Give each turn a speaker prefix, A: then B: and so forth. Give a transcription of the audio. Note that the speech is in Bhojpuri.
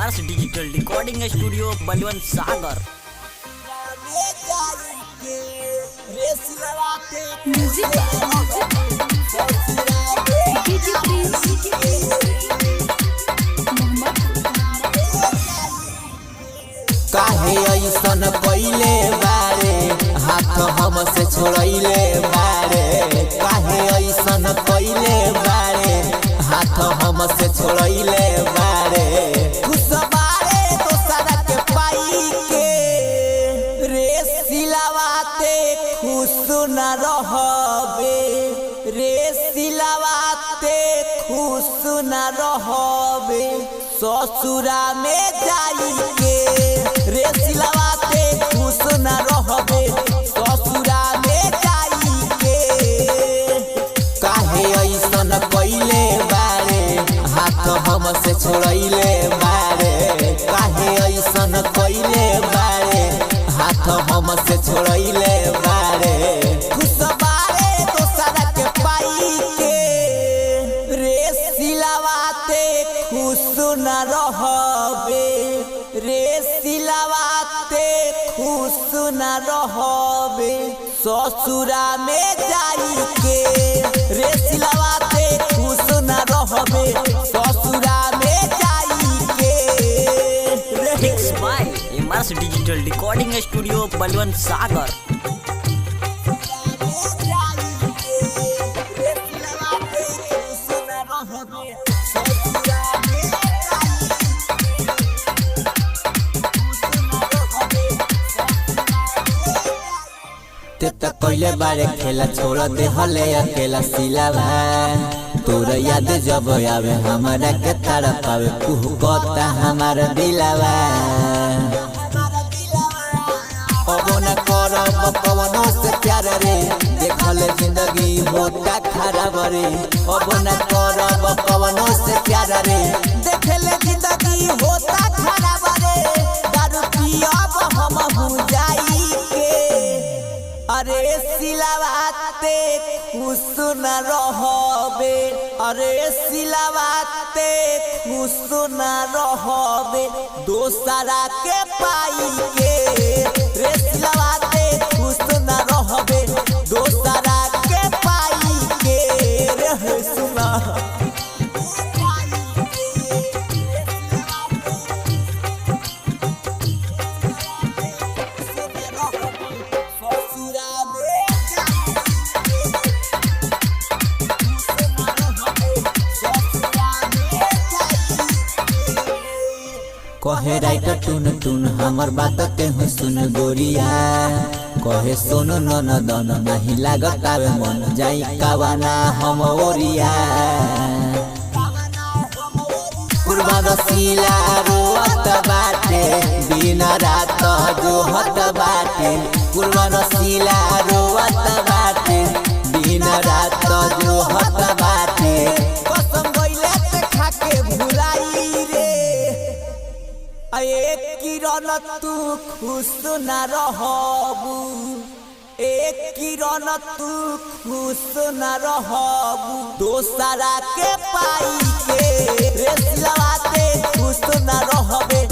A: Immerse digital recording studio Balwan सागर।
B: काहे ऐसन कइले बारे हाथ हमसे छोड़ैले बारे। काहे ऐसन कइले बारे हाथ हमसे छोड़ैले बारे। खुश बारे दोसरा के पाई के रे सिलावाते खुश न रहबे रे सिलावाते खुश न रहबे। ससुरा में जाई के रे सिलावाते खुश न रहबे। ससुरा में जाई के काहे ऐसन कइले बारे हाथ हमसे छोड़ैले बारे। काहे ऐसन कइले बारे हाथ हमसे छोड़ैले बारे। खुश बारे दोसरा के पाई के रे सिलावाते खुश न रहबे रे सिलावाते खुश न रहबे। ससुरा में जाई के रे सिलावाते खुश न रहबे। ससुरा में जाई के
A: फिक्स बाय इमर्स digital recording studio Balwan Sagar.
B: ते पहले बारे खेला छोड़ दे हले अकेला सिलावा। तोर याद जब आवे हमारा के तरफ आवे कहता हमारा दिलावा। अब न करब कवनो से प्यार रे देखल जिंदगी होता खराब रे। अब न करब कवनो से प्यार रे देखल जिंदगी होता खराब रे। दारू पियब हम हो जाई के अरे सिलावाते खुश न रहबे। अरे सिलावाते खुश न रहबे दोसरा के पाई के रे सिलावाते खुश न रहबे। दोसरा के पाई के रे सुना कहे राइटर टून टून हमर बात केहू सुन गोरिया। कहे सोनो नन दन नहीं लागत आवे मन जाई कावाना हम ओरिया। कुर्बान रसीला रोअत बाटे दिन रात जोहत बाटे। कुर्बान रसीला रोअत बाटे दिन रात जोहत बाटे। कसम गइले ते खाके भुलाई रे एक किरण तू खुश न रहबू। एक किरण तू खुश न रहबू दोसरा के पाई के रे सिलावाते खुश न रहबे।